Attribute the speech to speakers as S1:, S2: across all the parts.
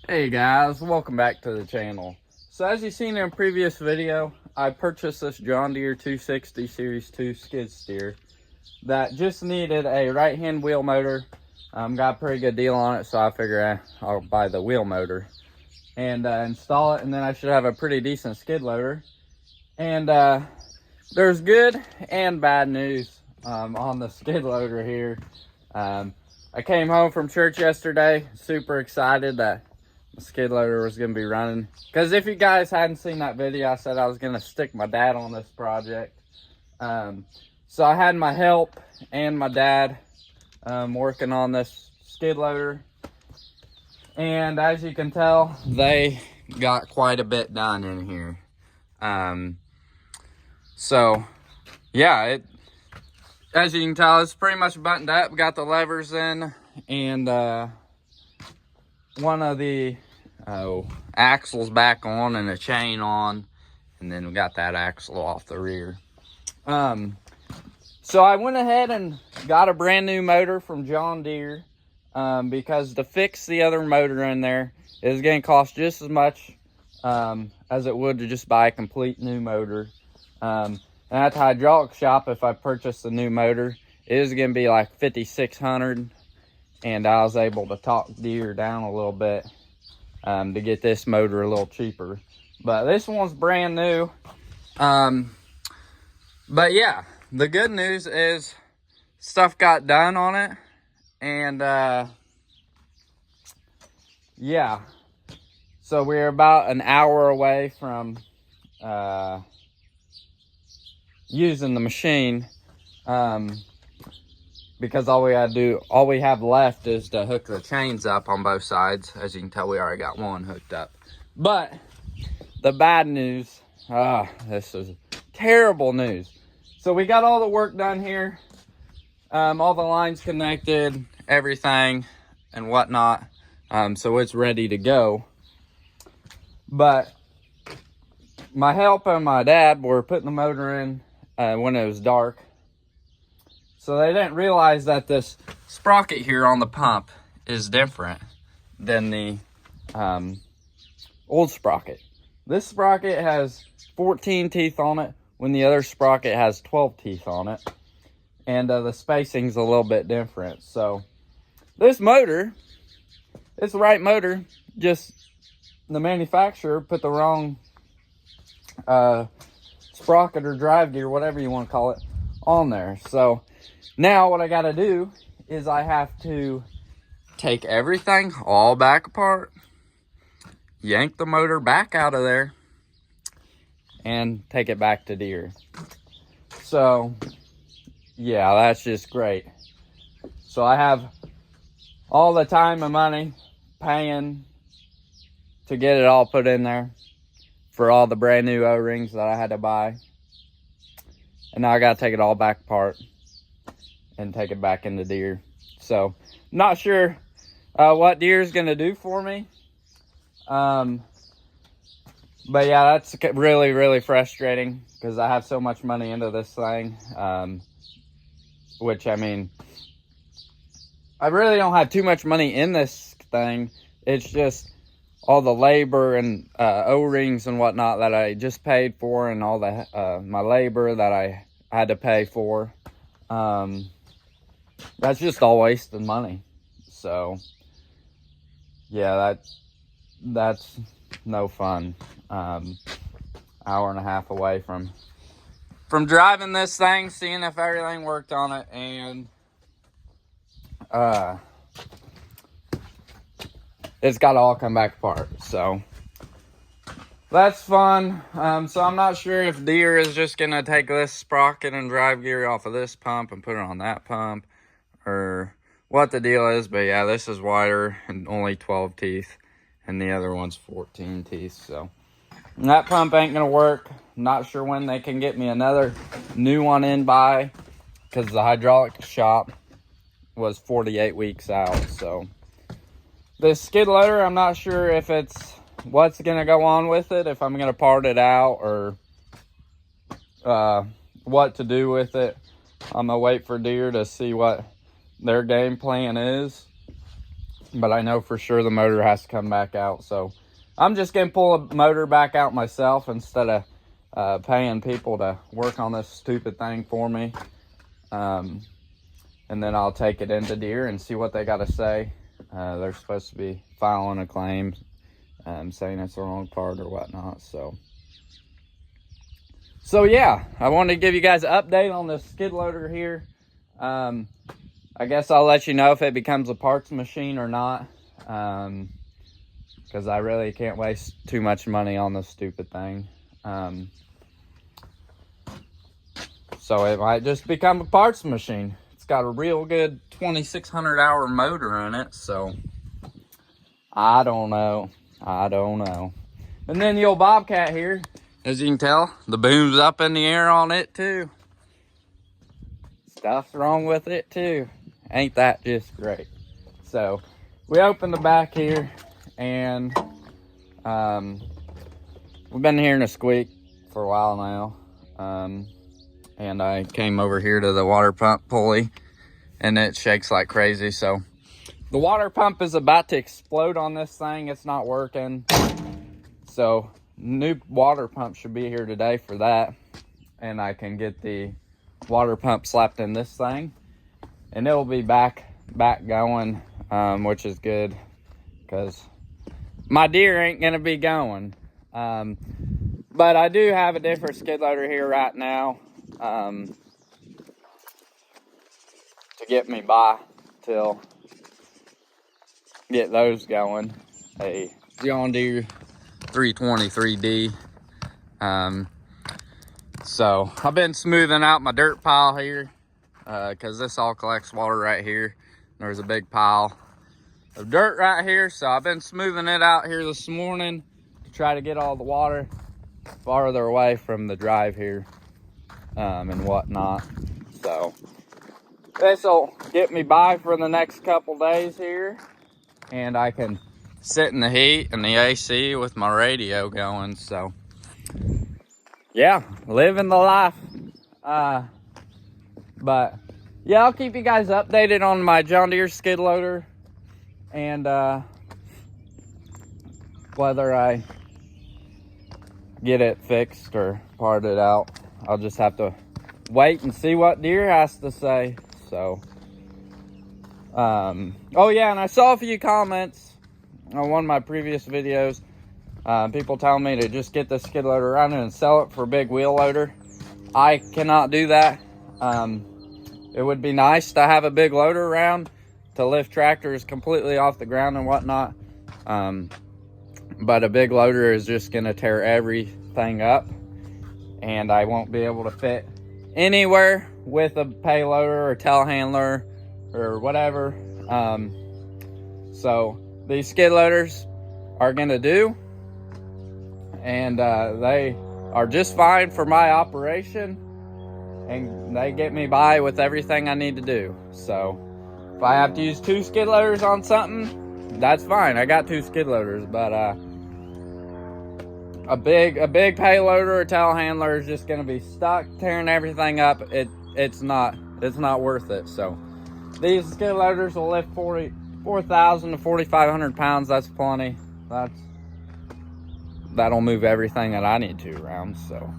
S1: Hey guys, welcome back to the channel. So as you've seen in a previous video, I purchased this John Deere 260 Series 2 skid steer that just needed a right hand wheel motor. Got a pretty good deal on it, so I figure I'll buy the wheel motor and install it, and then I should have a pretty decent skid loader. And there's good and bad news on the skid loader here. I came home from church yesterday, super excited that the skid loader was going to be running, because if you guys hadn't seen that video, I said I was going to stick my dad on this project. So I had my help and my dad working on this skid loader, and as you can tell, they got quite a bit done in here. So yeah, as you can tell, it's pretty much buttoned up. We got the levers in, and one of the axles back on and a chain on, and then we got that axle off the rear. So I went ahead and got a brand new motor from John Deere, because to fix the other motor in there is going to cost just as much as it would to just buy a complete new motor. And at the hydraulic shop, if I purchased a new motor, it was going to be like $5,600, and I was able to talk Deere down a little bit to get this motor a little cheaper. But this one's brand new. But yeah, the good news is stuff got done on it, and yeah, so we're about an hour away from using the machine, because all we have left is to hook the chains up on both sides. As you can tell, we already got one hooked up. But the bad news, this is terrible news. So we got all the work done here, all the lines connected, everything and whatnot, so it's ready to go. But my help and my dad were putting the motor in when it was dark, so they didn't realize that this sprocket here on the pump is different than the old sprocket. This sprocket has 14 teeth on it, when the other sprocket has 12 teeth on it, and the spacing's a little bit different. So this motor, it's the right motor, just the manufacturer put the wrong sprocket or drive gear, whatever you want to call it, on there. So now what I got to do is I have to take everything all back apart, yank the motor back out of there, and take it back to Deere. So yeah, that's just great. So I have all the time and money paying to get it all put in there for all the brand new O-rings that I had to buy, and now I gotta take it all back apart and take it back into Deere. So not sure what Deere's gonna do for me. But yeah, that's really, really frustrating, because I have so much money into this thing. Which, I mean, I really don't have too much money in this thing. It's just all the labor and O-rings and whatnot that I just paid for, and all the my labor that I had to pay for. That's just all wasted money. So yeah, that's no fun. Hour and a half away from driving this thing, seeing if everything worked on it, and it's got to all come back apart. So that's fun. So I'm not sure if Deere is just gonna take this sprocket and drive gear off of this pump and put it on that pump, or what the deal is. But yeah, this is wider and only 12 teeth, and the other one's 14 teeth. So that pump ain't gonna work. Not sure when they can get me another new one in by, because the hydraulic shop was 48 weeks out. So this skid loader, I'm not sure if it's what's gonna go on with it, if I'm gonna part it out, or what to do with it. I'm gonna wait for Deere to see what their game plan is. but I know for sure the motor has to come back out. So I'm just gonna pull a motor back out myself instead of paying people to work on this stupid thing for me. And then I'll take it into Deere and see what they got to say. They're supposed to be filing a claim, saying it's the wrong part or whatnot. So yeah, I wanted to give you guys an update on this skid loader here. I guess I'll let you know if it becomes a parts machine or not, because I really can't waste too much money on this stupid thing. So it might just become a parts machine. It's got a real good 2,600 hour motor in it, so I don't know. And then the old Bobcat here, as you can tell, the boom's up in the air on it too. Stuff's wrong with it too. Ain't that just great? So we opened the back here, and we've been hearing a squeak for a while now. And I came over here to the water pump pulley, and it shakes like crazy. So the water pump is about to explode on this thing. It's not working. So new water pump should be here today for that. And I can get the water pump slapped in this thing, and it'll be back going, which is good, because my Deere ain't gonna be going. But I do have a different skid loader here right now, to get me by till get those going. A John Deere 323D. So I've been smoothing out my dirt pile here, because this all collects water right here. There's a big pile of dirt right here, so I've been smoothing it out here this morning to try to get all the water farther away from the drive here, and whatnot. So this will get me by for the next couple days here, and I can sit in the heat and the AC with my radio going. So yeah, living the life. But yeah, I'll keep you guys updated on my John Deere skid loader, and whether I get it fixed or parted out. I'll just have to wait and see what Deere has to say. So oh yeah, and I saw a few comments on one of my previous videos, people telling me to just get the skid loader running and sell it for a big wheel loader. I cannot do that. It would be nice to have a big loader around to lift tractors completely off the ground and whatnot, but a big loader is just gonna tear everything up, and I won't be able to fit anywhere with a payloader or telehandler or whatever. So these skid loaders are gonna do, and they are just fine for my operation, and they get me by with everything I need to do. So if I have to use 2 skid loaders on something, that's fine. I got 2 skid loaders, but a big payloader or telehandler is just gonna be stuck tearing everything up. It's not worth it. So these skid loaders will lift 4,000 to 4,500 pounds. That's plenty. That'll move everything that I need to around. So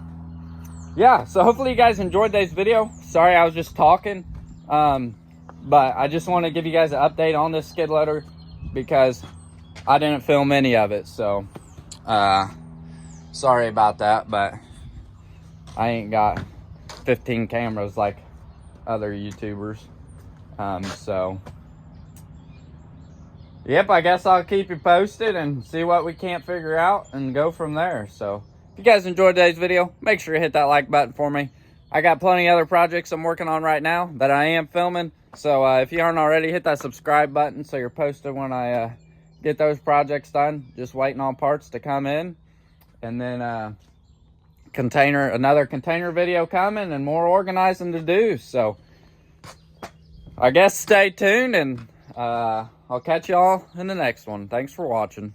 S1: yeah, so hopefully you guys enjoyed today's video. Sorry, I was just talking, but I just want to give you guys an update on this skid loader, because I didn't film any of it. So sorry about that, but I ain't got 15 cameras like other YouTubers. So yep, I guess I'll keep you posted and see what we can't figure out and go from there. So if you guys enjoyed today's video, make sure you hit that like button for me. I got plenty of other projects I'm working on right now that I am filming. So if you aren't already, hit that subscribe button so you're posted when I get those projects done. Just waiting on parts to come in. And then another container video coming, and more organizing to do. So I guess stay tuned, and I'll catch y'all in the next one. Thanks for watching.